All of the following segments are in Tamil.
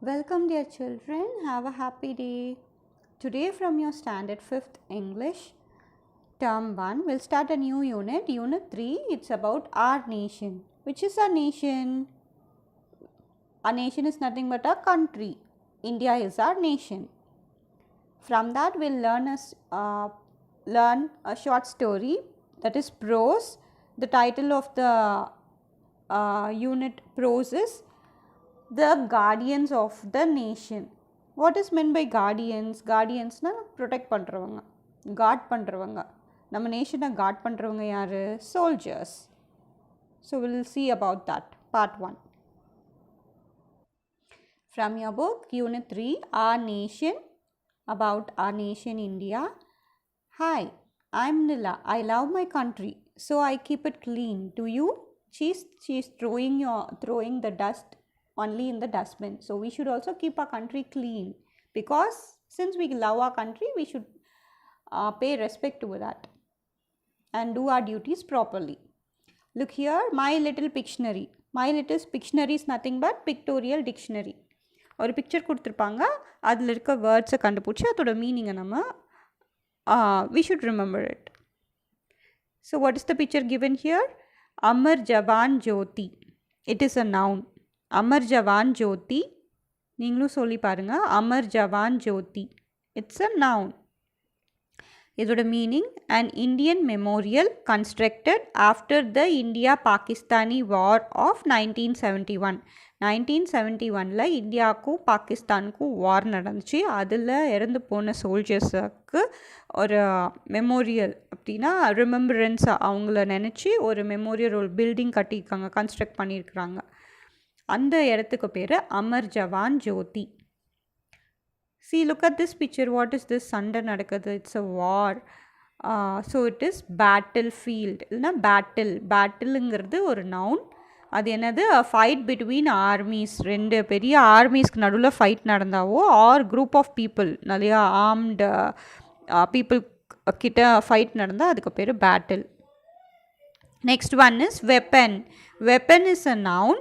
Welcome, dear children. Have a happy day. Today, from your standard 5th English, term 1, we'll start a new unit. Unit 3, it's about our nation. Which is our nation? Our nation is nothing but a country. India is our nation. From that, we'll learn a short story, that is prose. The title of the unit prose is The Guardians of the Nation. What is meant by guardians? Guardiansனா protect பண்ணுறவங்க, guard பண்ணுறவங்க. நம்ம நேஷனை guard பண்ணுறவங்க யாரு? Soldiers. So we'll see about that. Part 1. From your book, Unit 3, Our Nation, about our nation India. Hi, I'm Nila. I love my country, so I keep it clean. Do you? She's throwing the dust only in the dustbin. So we should also keep our country clean, because since we love our country, we should pay respect to that and do our duties properly. Look here, My Little Pictionary. My Little Pictionary is nothing but pictorial dictionary. ஒரு பிக்சர் கொடுத்துருப்பாங்க, அதில் இருக்க வேர்ட்ஸை கண்டுபிடிச்சி அதோட மீனிங்கை நம்ம we should remember it. So what is the picture given here? Amar Jawan Jyoti. It is a noun. Amar Jawan Jyoti. நீங்களும் சொல்லி பாருங்க. Amar Jawan Jyoti. It's a noun. இதோட meaning, an Indian memorial constructed after the India-Pakistani War of 1971. 1971ல் இந்தியாவுக்கும் பாகிஸ்தானுக்கும் வார் நடந்துச்சு. அதில் இறந்து போன சோல்ஜர்ஸுக்கு ஒரு மெமோரியல், அப்படின்னா ரிமெம்பரன்ஸாக அவங்கள நினச்சி ஒரு மெமோரியல், ஒரு பில்டிங் கட்டியிருக்காங்க, கன்ஸ்ட்ரக்ட் பண்ணியிருக்கிறாங்க. அந்த இடத்துக்கு பேர் அமர் ஜவான் ஜோதி. See, look at this picture. What is this? சண்டை நடக்குது. It's a war. So it is battlefield. இல்லைனா பேட்டிலுங்கிறது ஒரு நவுன். அது என்னது? Fight between armies. ரெண்டு பெரிய ஆர்மீஸ்க்கு நடுவில் ஃபைட் நடந்தாவோ, ஆர் குரூப் ஆஃப் பீப்புள், நிறையா ஆர்ம்டு பீப்புள் கிட்ட ஃபைட் நடந்தால் அதுக்கு பேர் battle. Next one is weapon. Weapon is a noun.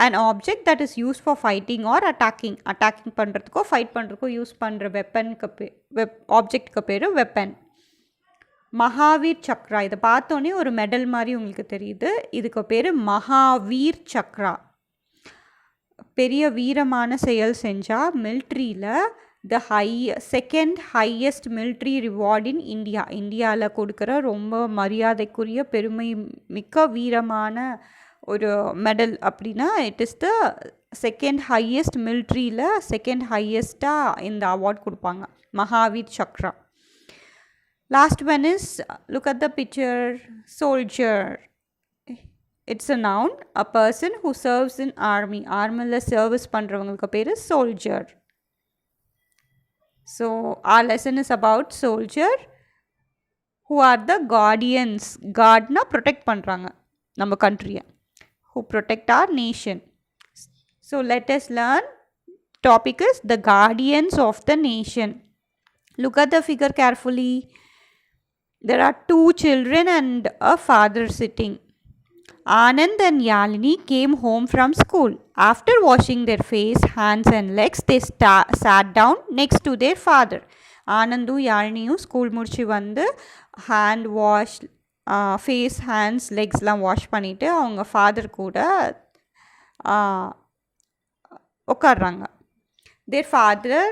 an object that is used for fighting or attacking. Attacking பண்ணுறதுக்கோ ஃபைட் பண்ணுறதுக்கோ யூஸ் பண்ணுற வெப்பனுக்கு ஆப்ஜெக்டுக்கு பேர் வெப்பன். மகாவீர் சக்ரா. இதை பார்த்தோன்னே ஒரு மெடல் மாதிரி உங்களுக்கு தெரியுது. இதுக்கு பேர் மகாவீர் சக்ரா. பெரிய வீரமான செயல் செஞ்சால் மில்ட்ரியில் second highest military reward in India. இந்தியாவில் கொடுக்குற ரொம்ப மரியாதைக்குரிய பெருமை மிக்க வீரமான ஒரு மெடல் அப்படின்னா it is the second highest மிலிட்ரியில் செகண்ட் ஹையஸ்ட்டாக இந்த அவார்ட் கொடுப்பாங்க, Mahavir Chakra. Last one is, look at the picture, soldier. It's a noun. A person who serves in army. ஆர்மியில் சர்வீஸ் பண்ணுறவங்களுக்கு பேர் soldier. So our lesson is about soldier who are the guardians. கார்ட்னா ப்ரொடெக்ட் பண்ணுறாங்க நம்ம கண்ட்ரியை, who protect our nation. So let us learn. Topic is the guardians of the nation. Look at the figure carefully. There are two children and a father sitting. Anand and Yalini came home from school. After washing their face, hands and legs, they sat down next to their father. ஆனந்தும் யாழினியும் ஸ்கூல் முடிச்சு வந்து ஹேண்ட் வாஷ், ஃபேஸ், ஹேண்ட்ஸ், லெக்ஸ்லாம் வாஷ் பண்ணிவிட்டு அவங்க ஃபாதர் கூட உட்காடுறாங்க. தேர் ஃபாதர்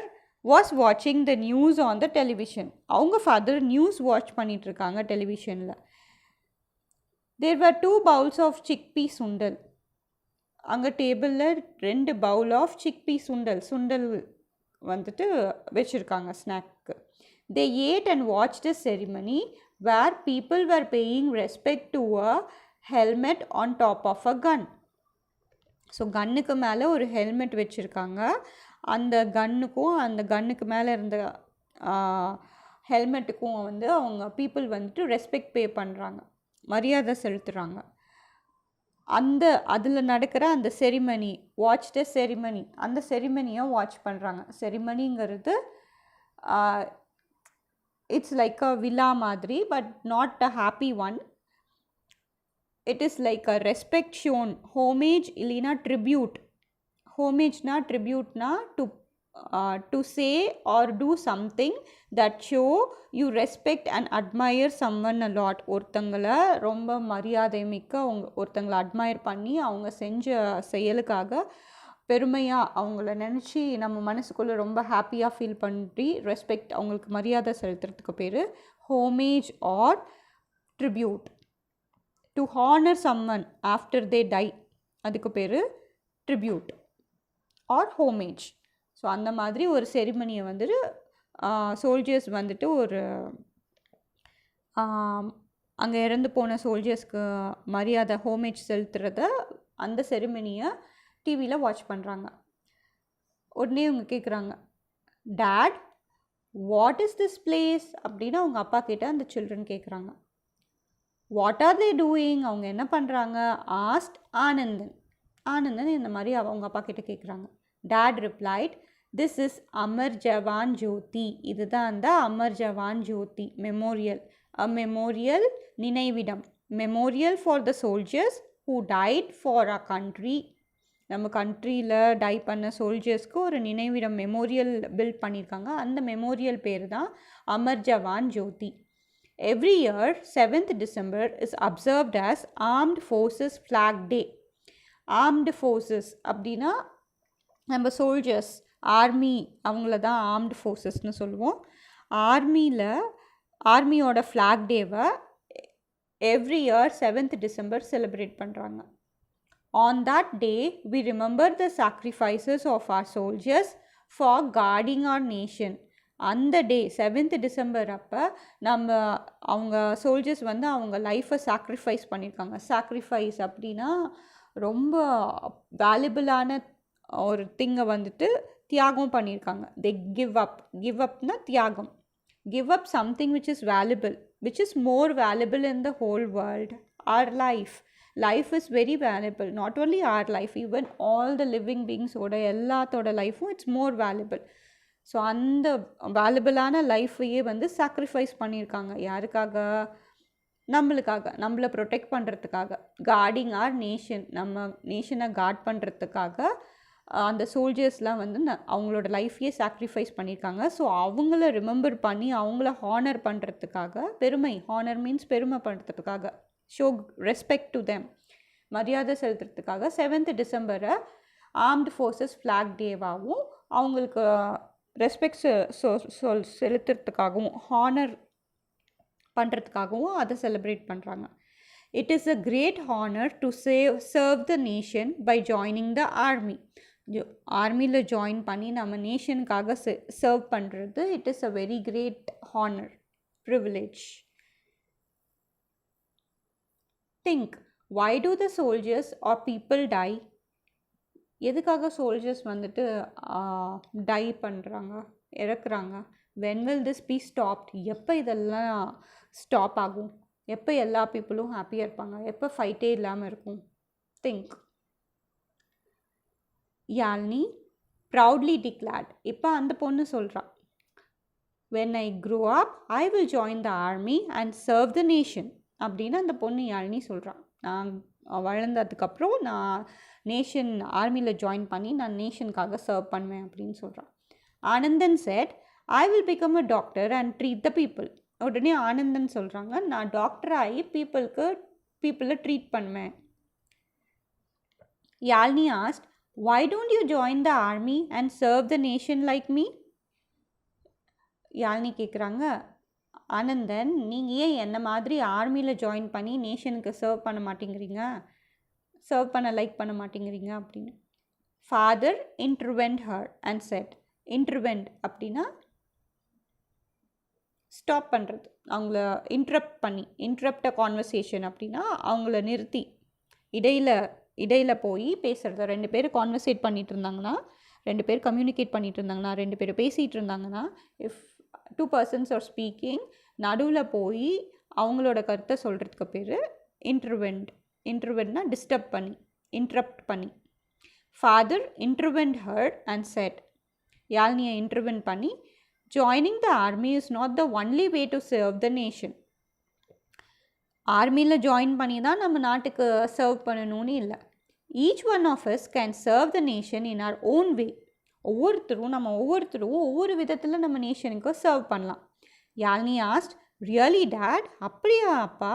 வாஸ் வாட்சிங் the news on the television. அவங்க ஃபாதர் நியூஸ் வாட்ச் பண்ணிகிட்ருக்காங்க டெலிவிஷனில். தேர் வர் 2 bowls ஆஃப் சிக்பீ சுண்டல். அங்கே டேபிளில் 2 பவுல் ஆஃப் சிக்பீ சுண்டல் வந்துட்டு வச்சுருக்காங்க snack. They ate and watch the ceremony where people were paying respect to a helmet on top of a gun. So கன்னுக்கு மேலே ஒரு ஹெல்மெட் வச்சுருக்காங்க. அந்த கன்னுக்கு மேலே இருந்த ஹெல்மெட்டுக்கும் வந்து அவங்க பீப்புள் வந்துட்டு ரெஸ்பெக்ட் பே பண்ணுறாங்க, மரியாதை செலுத்துகிறாங்க. அதில் நடக்கிற அந்த செரிமனி, வாட்ச் த செரிமனி, அந்த செரிமனியை வாட்ச் பண்ணுறாங்க. செரிமனிங்கிறது it's like a villa madri, but not a happy one. It is like a respect shown, homage illina tribute. ஹோமேஜ்னா ட்ரிபியூட்னா to say or do something that show you respect and admire someone a lot. ஒருத்தங்களை ரொம்ப மரியாதை மிக்க ஒருத்தங்களை அட்மயர் பண்ணி அவங்க செஞ்ச செயலுக்காக பெருமையாக அவங்கள நினச்சி நம்ம மனசுக்குள்ளே ரொம்ப ஹாப்பியாக ஃபீல் பண்ணி ரெஸ்பெக்ட் அவங்களுக்கு மரியாதை செலுத்துறதுக்கு பேர் homage or tribute. To honour someone after they die, அதுக்கு பேர் ட்ரிபியூட் ஆர் ஹோமேஜ். ஸோ அந்த மாதிரி ஒரு செரிமனியை வந்துட்டு சோல்ஜர்ஸ் வந்துட்டு ஒரு அங்கே இறந்து போன சோல்ஜர்ஸ்க்கு மரியாதை ஹோமேஜ் செலுத்துறத அந்த செரிமனியை டிவியில் வாட்ச் பண்ணுறாங்க. உடனே அவங்க கேட்குறாங்க, date what is this place அப்படின்னு அவங்க அப்பா கிட்ட அந்த சில்ட்ரன் கேட்குறாங்க. வாட் ஆர் தே டூயிங், அவங்க என்ன பண்ணுறாங்க, ஆஸ்ட் ஆனந்தன். ஆனந்தன் இந்த மாதிரி அவங்க அப்பா கிட்ட கேட்குறாங்க. Dad replied, this is Amar Jawan Jyoti. இதுதான் அந்த Amar Jawan Jyoti memorial. A memorial நினைவிடம். Memorial for the soldiers who died for a country. நம்ம கண்ட்ரியில் டை பண்ண சோல்ஜர்ஸ்க்கு ஒரு நினைவிடம் மெமோரியல் பில்ட் பண்ணியிருக்காங்க. அந்த மெமோரியல் பேர் தான் அமர் ஜவான் ஜோதி. Every year 7th December is observed as Armed Forces Flag Day. Armed Forces அப்படின்னா நம்ம சோல்ஜர்ஸ், ஆர்மி, அவங்கள தான் ஆர்ம்டு ஃபோர்ஸஸ்னு சொல்லுவோம். ஆர்மியோட ஃப்ளாக் டேவை every year 7th December celebrate பண்ணுறாங்க. On that day, we remember the sacrifices of our soldiers for guarding our nation. அந்த டே 7th December அப்போ அவங்க சோல்ஜர்ஸ் வந்து அவங்க லைஃப்பை சாக்ரிஃபைஸ் பண்ணியிருக்காங்க. சாக்ரிஃபைஸ் அப்படின்னா ரொம்ப வேல்யூபிளான ஒரு திங்கை வந்துட்டு தியாகம் பண்ணியிருக்காங்க. தே கிவ் அப்னா தியாகம். Give up something which is valuable, which is more valuable in the whole world. Our life is very valuable. Not only our life, even all the living பீங்ஸோட எல்லாத்தோட லைஃப்பும் இட்ஸ் மோர் வேல்யூபிள். ஸோ அந்த வேல்யூபிளான லைஃப்பையே வந்து சாக்ரிஃபைஸ் பண்ணியிருக்காங்க. யாருக்காக? நம்மளுக்காக, நம்மளை ப்ரொடெக்ட் பண்ணுறதுக்காக. கார்டிங் ஆர் நேஷன், நம்ம நேஷனை கார்ட் பண்ணுறதுக்காக அந்த சோல்ஜர்ஸ்லாம் வந்து அவங்களோட லைஃப்பையே சாக்ரிஃபைஸ் பண்ணியிருக்காங்க. ஸோ அவங்கள ரிமெம்பர் பண்ணி அவங்கள ஹானர் பண்ணுறதுக்காக, பெருமை, ஹானர் மீன்ஸ் பெருமை பண்ணுறதுக்காக, ஷோ ரெஸ்பெக்ட் டு தெம், மரியாதை செலுத்துறதுக்காக 7th December armed forces flag டேவாகவும் அவங்களுக்கு ரெஸ்பெக்ட் செலுத்துறதுக்காகவும் ஹானர் பண்ணுறதுக்காகவும் அதை செலிப்ரேட் பண்ணுறாங்க. It is a great honour to serve the nation by joining the army. ஆர்மியில் ஜாயின் பண்ணி நம்ம நேஷனுக்காக சர்வ் பண்ணுறது it is a very great honour, privilege. Think, why do the soldiers or people die? எதுக்காக சோல்ஜர்ஸ் வந்துட்டு டை பண்ணுறாங்க, இறக்குறாங்க? when will this be stopped? எப்போ இதெல்லாம் ஸ்டாப் ஆகும்? எப்போ எல்லா பீப்புளும் ஹாப்பியாக இருப்பாங்க? எப்போ ஃபைட்டே இல்லாமல் இருக்கும்? திங்க். Yazhini proudly declared. இப்போ அந்த பொண்ணு சொல்கிறா, when I grow up I will join the army and serve the nation அப்படின்னு அந்த பொண்ணு யாழ்னி சொல்கிறான். நான் வளர்ந்ததுக்கப்புறம் நான் நேஷன் ஆர்மியில் ஜாயின் பண்ணி நான் நேஷனுக்காக சர்வ் பண்ணுவேன் அப்படின்னு சொல்கிறான். Anandan set, I will become a doctor and treat the people. உடனே ஆனந்தன் சொல்கிறாங்க, நான் டாக்டர் ஆகி பீப்புளை ட்ரீட் பண்ணுவேன். Yazhini asked, why don't you join the army and serve the nation like me? Yazhini கேட்குறாங்க, ஆனந்தன், நீங்கள் ஏன் என்ன மாதிரி ஆர்மியில் ஜாயின் பண்ணி நேஷனுக்கு சர்வ் பண்ண மாட்டேங்கிறீங்க, சர்வ் பண்ண லைக் பண்ண மாட்டேங்கிறீங்க அப்படின்னு. Father intervened her and set. Intervened அப்படின்னா ஸ்டாப் பண்ணுறது, அவங்கள இன்டரப்ட் கான்வர்சேஷன் அப்படின்னா அவங்கள நிறுத்தி இடையில் போய் பேசுகிறது. 2 பேர் கான்வர்சேட் பண்ணிகிட்டு இருந்தாங்கன்னா, 2 பேர் கம்யூனிகேட் பண்ணிகிட்டு இருந்தாங்கன்னா, 2 பேர் பேசிகிட்டு இருந்தாங்கன்னா, இஃப் 2 persons are speaking, நடுவில் போய் அவங்களோட கருத்தை சொல்கிறதுக்கு பேர் இன்டர்வென்ட்னா டிஸ்டர்ப் பண்ணி, இன்டரப்ட் பண்ணி. Father intervened her and said. யாழ்னியை இன்டர்வென்ட் பண்ணி, joining the army is not the only way to serve the nation. ஆர்மியில் ஜாயின் பண்ணி தான் நம்ம நாட்டுக்கு சர்வ் பண்ணணும்னு இல்லை. Each one of us can serve the nation in our own way. நம்ம ஒவ்வொருத்தரும் ஒவ்வொரு விதத்தில் நம்ம நேஷனுக்கு சர்வ் பண்ணலாம். Yazhini asked, really dad? அப்படியா அப்பா?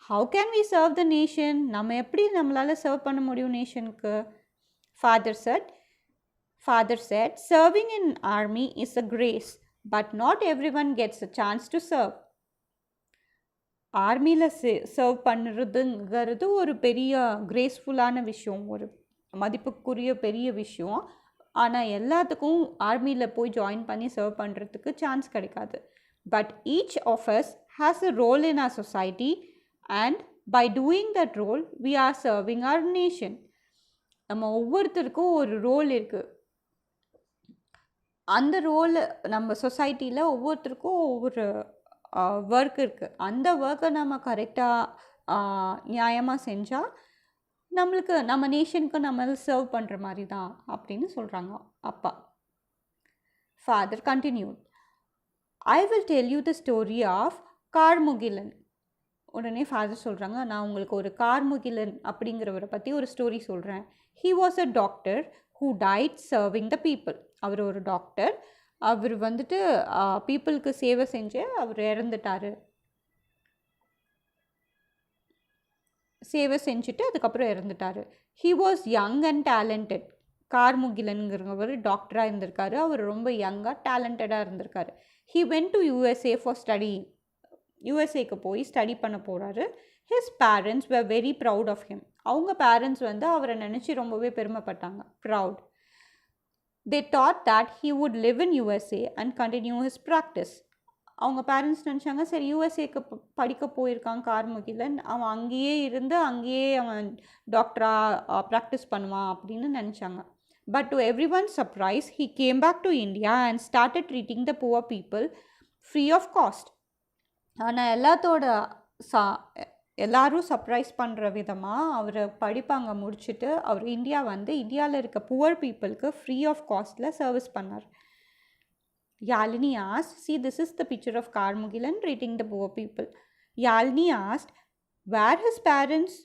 How can we serve the nation? நம்ம எப்படி நம்மளால் சர்வ் பண்ண முடியும் நேஷனுக்கு? Father said, serving in army is a grace, but not everyone gets a chance to serve. ஆர்மியில் சர்வ் பண்ணுறதுங்கிறது ஒரு பெரிய கிரேஸ்ஃபுல்லான விஷயம், ஒரு மதிப்புக்குரிய பெரிய விஷயம். ஆனால் எல்லாத்துக்கும் ஆர்மியில் போய் ஜாயின் பண்ணி சர்வ் பண்ணுறதுக்கு சான்ஸ் கிடைக்காது. But each of us has a role in our society, and by doing that role we are serving our nation. நம்ம ஒவ்வொருத்தருக்கும் ஒரு ரோல் இருக்குது. அந்த ரோல் நம்ம சொசைட்டியில் ஒவ்வொருத்தருக்கும் ஒவ்வொரு ஒர்க் இருக்குது. அந்த ஒர்க்கை நம்ம கரெக்டாக நியாயமாக செஞ்சால் நம்மளுக்கு நம்ம நேஷனுக்கு நம்ம சர்வ் பண்ணுற மாதிரி தான் அப்படின்னு சொல்கிறாங்க அப்பா. Father continued, I will tell you the story of Karmugilan. உடனே ஃபாதர் சொல்கிறாங்க, நான் உங்களுக்கு ஒரு கார்முகிலன் அப்படிங்கிறவரை பற்றி ஒரு ஸ்டோரி சொல்கிறேன். He was a doctor who died serving the people. அவர் ஒரு டாக்டர், அவர் வந்துட்டு பீப்புளுக்கு சேவை செஞ்சு அவர் இறந்துட்டார். சேவை செஞ்சுட்டு அதுக்கப்புறம் இறந்துட்டார். He was young and talented. கார்முகிலனுங்கிறவர் டாக்டராக இருந்திருக்காரு. அவர் ரொம்ப யங்காக டேலண்டடாக இருந்திருக்காரு. He went to USA for study. யூஎஸ்ஏக்கு போய் ஸ்டடி பண்ண போகிறாரு. His parents were very proud of him. அவங்க பேரண்ட்ஸ் வந்து அவரை நினச்சி ரொம்பவே பெருமைப்பட்டாங்க, proud. They thought that he would live in USA and continue his practice. அவங்க பேரண்ட்ஸ் நினச்சாங்க, சரி யூஎஸ்ஏக்கு படிக்க போயிருக்கான் கார்முகிலன், அவன் அங்கேயே இருந்து அங்கேயே அவன் டாக்டராக ப்ராக்டிஸ் பண்ணுவான் அப்படின்னு நினச்சாங்க. But to every one surprise he came back to India and started treating the poor people free of cost. ஆனால் எல்லாரும் சர்ப்ரைஸ் பண்ணுற விதமாக அவர் படிப்பாங்க முடிச்சுட்டு அவர் இந்தியாவில் இருக்க புவர் பீப்புளுக்கு ஃப்ரீ ஆஃப் காஸ்ட்டில் சர்வீஸ் பண்ணார். Yazhini asked, see this is the picture of Karmugilan treating the poor people. Yazhini asked, were his parents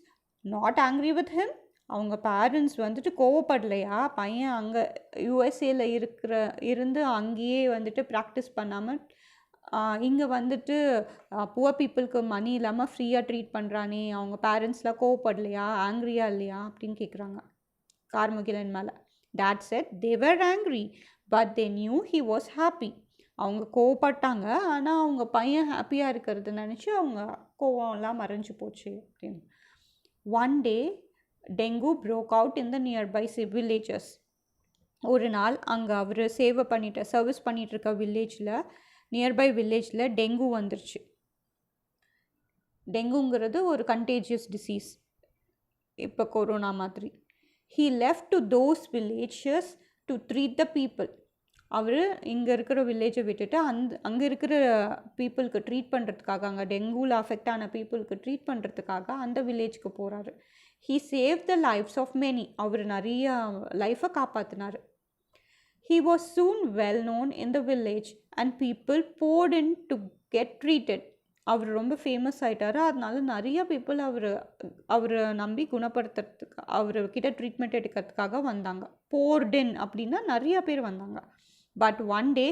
not angry with him? அவங்க பேரண்ட்ஸ் வந்துட்டு கோவப்படலையா? பையன் அங்கே யூஎஸ்ஏல இருந்து அங்கேயே வந்துட்டு ப்ராக்டிஸ் பண்ணாமல் இங்கே வந்துட்டு புவர் பீப்புளுக்கு மணி இல்லாமல் ஃப்ரீயாக ட்ரீட் பண்ணுறானே, அவங்க பேரண்ட்ஸ்லாம் கோவப்படலையா, ஆங்க்ரியா இல்லையா அப்படின்னு கேட்குறாங்க கார்முகிலன் மேலே. Date set they were angry but they knew he was happy. அவங்க கோவப்பட்டாங்க, ஆனால் அவங்க பையன் ஹாப்பியாக இருக்கிறது நினச்சி அவங்க கோவம்லாம் மறைஞ்சு போச்சு அப்படின்னு. One day dengue broke out in the nearby villages. ஒரு நாள் அங்கே அவர் சர்வீஸ் பண்ணிகிட்டு இருக்க நியர்பை வில்லேஜில் டெங்கு வந்துருச்சு. டெங்குங்கிறது ஒரு கண்டேஜியஸ் டிசீஸ், இப்போ கொரோனா மாதிரி. He left to those villages to treat the people. அவர் இங்கே இருக்கிற வில்லேஜை விட்டுட்டு அங்கே இருக்கிற பீப்புளுக்கு ட்ரீட் பண்ணுறதுக்காக, அங்கே டெங்குவில் அஃபெக்ட் ஆன பீப்புளுக்கு ட்ரீட் பண்ணுறதுக்காக அந்த வில்லேஜுக்கு போகிறாரு. He save the lives of many. அவர் நிறைய லைஃப்பை காப்பாற்றினார். He was soon well known in the village and people poured in to get treated. அவர் ரொம்ப ஃபேமஸ் ஆகிட்டார். அதனால நிறைய பீப்புள் அவரை நம்பி குணப்படுத்துறதுக்கு, அவர்கிட்ட ட்ரீட்மெண்ட் எடுக்கிறதுக்காக வந்தாங்க. poured in அப்படின்னா நிறைய பேர் வந்தாங்க. But one day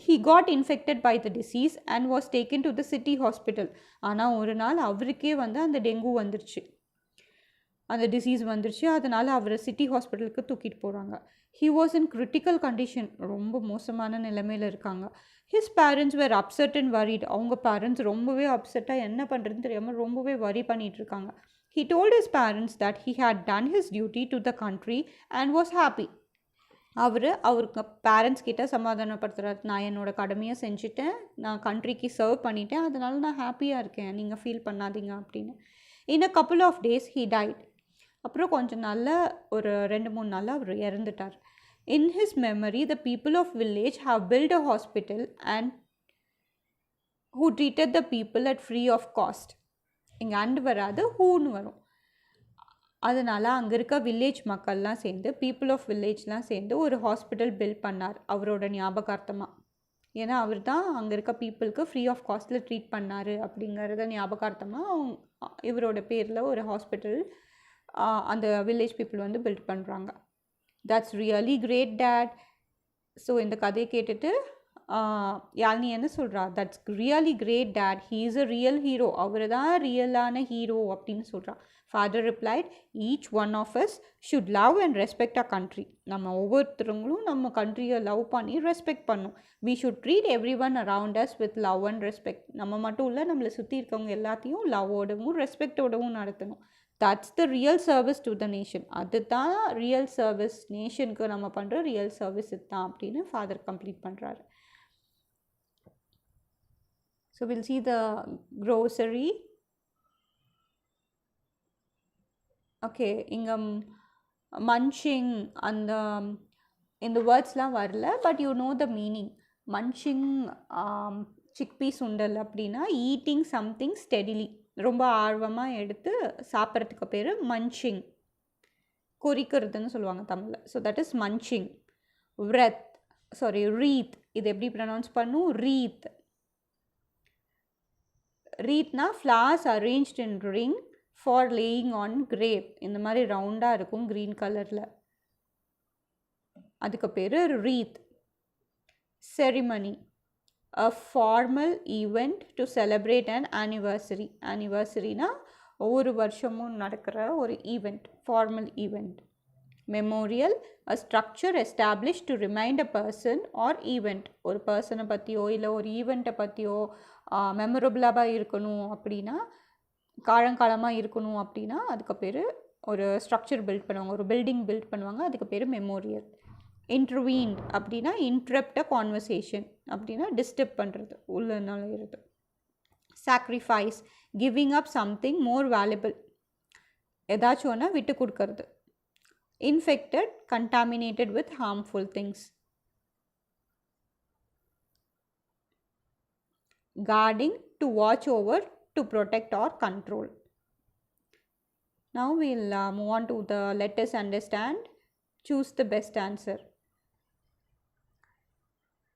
he got infected by the disease and was taken to the city hospital. ஆனால் ஒரு நாள் அவருக்கே அந்த டெங்கு வந்துருச்சு, அந்த டிசீஸ் வந்துருச்சு. அதனால் அவரை சிட்டி ஹாஸ்பிட்டலுக்கு தூக்கிட்டு போகிறாங்க. He was in critical condition, ரொம்ப மோசமான நிலைமையில் இருக்காங்க. His parents were upset and worried. அவங்க பேரண்ட்ஸ் ரொம்பவே அப்செட்டாக என்ன பண்ணுறதுன்னு தெரியாமல் ரொம்பவே வரி பண்ணிகிட்ருக்காங்க. He told his parents that he had done his duty to the country and was happy. அவருக்கு பேரண்ட்ஸ் கிட்ட சமாதானப்படுத்துகிறார், நான் என்னோடய கடமையை செஞ்சுட்டேன், நான் கண்ட்ரிக்கு சர்வ் பண்ணிட்டேன், அதனால நான் ஹாப்பியாக இருக்கேன், நீங்கள் ஃபீல் பண்ணாதீங்க அப்படின்னு. In a couple of days he died. அப்புறம் கொஞ்சம் நாளில் ஒரு 2-3 நாளில் அவர் இறந்துட்டார். In his memory the people of village have built a hospital and who treated the people at free of cost. இங்கே அண்டு வராது, ஹூன்னு வரும். அதனால் அங்கே இருக்க வில்லேஜ் மக்கள்லாம் சேர்ந்து, பீப்புள் ஆஃப் வில்லேஜ்லாம் சேர்ந்து ஒரு ஹாஸ்பிட்டல் பில்ட் பண்ணார் அவரோட ஞாபகார்த்தமாக. ஏன்னா அவர் தான் அங்கே இருக்க பீப்புளுக்கு ஃப்ரீ ஆஃப் காஸ்ட்டில் ட்ரீட் பண்ணார் அப்படிங்கிறத ஞாபகார்த்தமாக இவரோட பேரில் ஒரு ஹாஸ்பிட்டல் அந்த வில்லேஜ் பீப்புள் வந்து பில்ட் பண்ணுறாங்க. That's really great dad. So இந்த கதையை கேட்டுட்டு யாழினி என்ன சொல்கிறா, that's really great dad, he is a real hero, அவர் தான் ரியலான ஹீரோ அப்படின்னு சொல்கிறா. Father replied, each one of us should love and respect a country. நம்ம ஒவ்வொருத்தருங்களும் நம்ம கண்ட்ரியை லவ் பண்ணி ரெஸ்பெக்ட் பண்ணணும். We should treat every one around us with love and respect. நம்ம மட்டும் இல்லை, நம்மளை சுற்றி இருக்கவங்க எல்லாத்தையும் லவ்வோடவும் ரெஸ்பெக்டோடவும் நடத்தணும். That's the real service to the nation. அதுதான் ரியல் சர்வீஸ், நேஷனுக்கு நம்ம பண்ணுற ரியல் சர்வீஸ் இதுதான் அப்படின்னு ஃபாதர் கம்ப்ளீட் பண்ணுறாரு. So we'll see the grocery. Okay, இங்கே munching அந்த இந்த வேர்ட்ஸ்லாம் வரல, but you know the meaning. Munching chickpea sundal அப்படின்னா ஈட்டிங் சம்திங் ஸ்டெடிலி, ரொம்ப ஆர்வமாக எடுத்து சாப்பிட்றதுக்கு பேர் மன்ச்சிங். குறிக்கிறதுன்னு சொல்லுவாங்க தமிழில். So that is munching. Wreath, இது எப்படி ப்ரனவுன்ஸ் பண்ணும், ரீத். ரீத்னா flowers arranged in ring for laying on grave. இந்த மாதிரி ரவுண்டாக இருக்கும் க்ரீன் கலரில், அதுக்கு பேர் wreath. Ceremony, a formal event to celebrate an anniversary. ஆனிவர்சரினா ஒவ்வொரு வருஷமும் நடக்கிற ஒரு event, formal event. Memorial, a structure establish to remind a person or event. ஒரு பர்சனை பற்றியோ இல்லை ஒரு ஈவெண்ட்டை பற்றியோ மெமரபுளாக இருக்கணும் அப்படின்னா, காலங்காலமாக இருக்கணும் அப்படின்னா அதுக்கு பேர் ஒரு ஸ்ட்ரக்சர் பில்ட் பண்ணுவாங்க, ஒரு பில்டிங் பில்ட் பண்ணுவாங்க, அதுக்கு பேர் மெமோரியல். இன்டர்வீன்ட் அப்படின்னா இன்ட்ரப்ட் அ கான்வர்சேஷன் அப்படின்னா டிஸ்டர்ப் பண்ணுறது, உள்ள நுழையிறது. Sacrifice, giving up something more valuable, ஏதாச்சும் ஒன்று விட்டு கொடுக்கறது. Infected, contaminated with harmful things. Guarding, to watch over, to protect or control. Now we'll move on to the let us understand. Choose the best answer.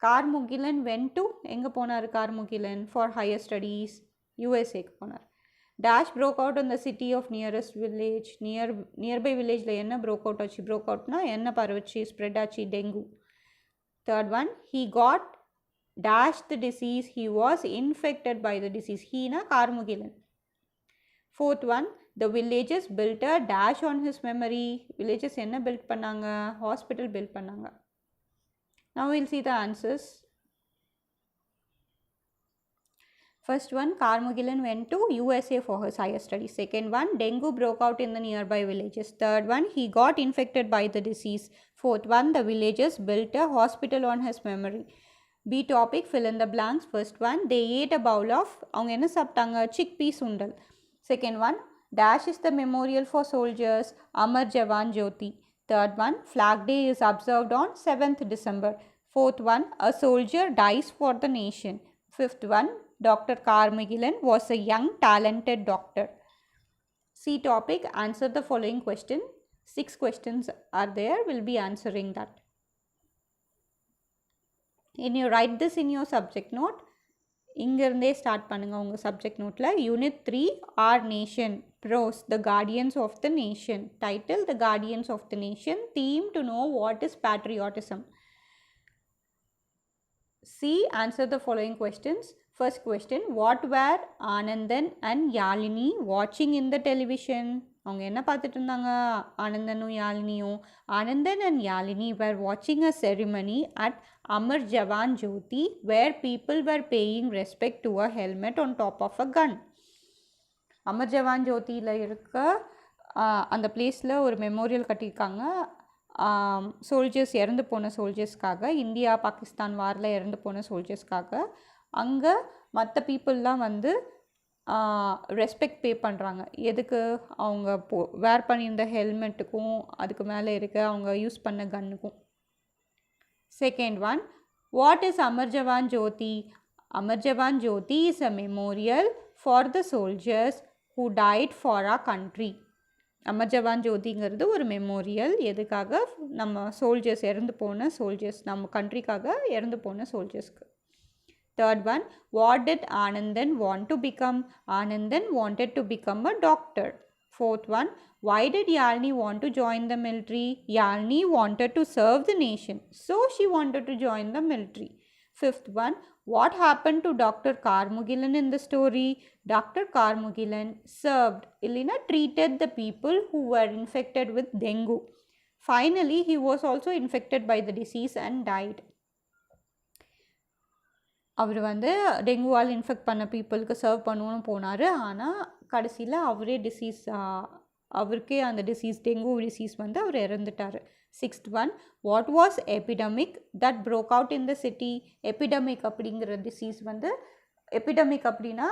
Carmugilan went to, enga ponar Carmugilan for higher studies, USA ku ponar. Dash broke out in the city of nearest village. Nearby village la enna broke out achi, broke out na enna paravuchi, spread achi, dengue. Third one, he got dash the disease, he was infected by the disease. He na Carmugilan. Fourth one, the villagers built a dash on his memory. Villagers enna built pannanga, hospital built pannanga. Now we'll see the answers. First one, Carmugilan went to USA for his higher studies. Second one, dengue broke out in the nearby villages. Third one, he got infected by the disease. Fourth one, the villagers built a hospital on his memory. B topic, fill in the blanks. First one, they ate a bowl of, avanga enna saaptaanga, chickpea sundal. Second one, dash is the memorial for soldiers, Amar Jawan Jyoti. Third one, Flag Day is observed on 7th December. Fourth one, a soldier dies for the nation. Fifth one, Dr. Carmugilan was a young talented doctor. C topic, answer the following question. 6 questions are there, we'll be answering that. And you write this in your subject note. இங்கிருந்தே ஸ்டார்ட் பண்ணுங்க உங்கள் சப்ஜெக்ட் நோட்டில். Unit 3, our nation. Prose, the guardians of the nation. Title, the guardians of the nation. Theme, to know what is patriotism. C, answer the following questions. First question, what were Anandan and Yalini watching in the television? அவங்க என்ன பார்த்துட்டு இருந்தாங்க, ஆனந்தனும் யாழினியும். Anandan and Yalini were watching a ceremony at Amar Jawan Jyoti where people were paying respect to a helmet on top of a gun. Amar Jawan ஜோதியில் இருக்க அந்த பிளேஸில் ஒரு மெமோரியல் கட்டியிருக்காங்க. சோல்ஜர்ஸ், இறந்து போன சோல்ஜர்ஸ்க்காக, இந்தியா பாகிஸ்தான் வாரில் இறந்து போன சோல்ஜர்ஸ்க்காக. அங்கே மற்ற பீப்புளெலாம் வந்து ரெஸ்பெக்ட் பே பண்ணுறாங்க. எதுக்கு, அவங்க வேர் பண்ணியிருந்த ஹெல்மெட்டுக்கும் அதுக்கு மேலே இருக்க அவங்க யூஸ் பண்ண கன்னுக்கும். Second one, what is Amar Jawan Jyoti? Amar Jawan Jyoti is a memorial for the soldiers who died for our country. Amar Jawan ஜோதிங்கிறது ஒரு மெமோரியல், எதுக்காக, நம்ம சோல்ஜர்ஸ், இறந்து போன சோல்ஜர்ஸ், நம்ம கண்ட்ரிக்காக இறந்து போன சோல்ஜர்ஸ்க்கு. Third one, what did Anandan want to become? Anandan wanted to become a doctor. Fourth one, Why did Yalni want to join the military? Yalni wanted to serve the nation, so she wanted to join the military. Fifth one, what happened to Dr. Karmugilan in the story? Dr. Karmugilan served. Elena treated the people who were infected with dengue. Finally, he was also infected by the disease and died. அவர் வந்து டெங்குவால் இன்ஃபெக்ட் பண்ண பீப்புளுக்கு சர்வ் பண்ணணும்னு போனார். ஆனால் கடைசியில் அவரே அவருக்கே அந்த டிசீஸ் டெங்கு டிசீஸ் வந்து அவர் இறந்துட்டார். Sixth one, what was epidemic that broke out in the city? Epidemic அப்படிங்கிற டிசீஸ் வந்து எபிடமிக் அப்படின்னா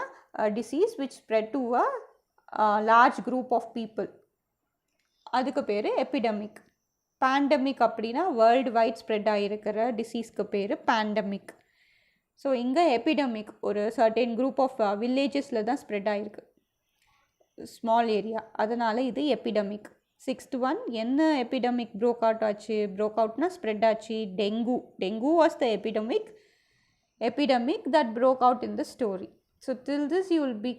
disease which spread to a large group of people, அதுக்கு பேர் எபிடமிக். பேண்டமிக் அப்படின்னா வேர்ல்டு வைட் ஸ்ப்ரெட் ஆகிருக்கிற டிசீஸ்க்கு பேர் பேண்டமிக். ஸோ இங்கே எபிடமிக் ஒரு சர்டென் குரூப் ஆஃப் வில்லேஜஸில் தான் ஸ்ப்ரெட் ஆகிருக்கு, ஸ்மால் ஏரியா, அதனால் இது எபிடமிக். சிக்ஸ்த் ஒன், என்ன எபிடமிக் ப்ரோக் அவுட்னா ஸ்ப்ரெட் ஆச்சு? Dengue was the epidemic that broke out in the story. So till this you will be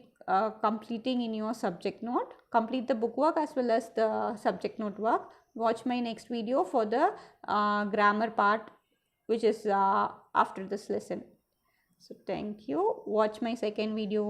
completing in your subject note. Complete the book work as well as the subject note work. Watch my next video for the grammar part, which is after this lesson. So thank you. Watch my second video.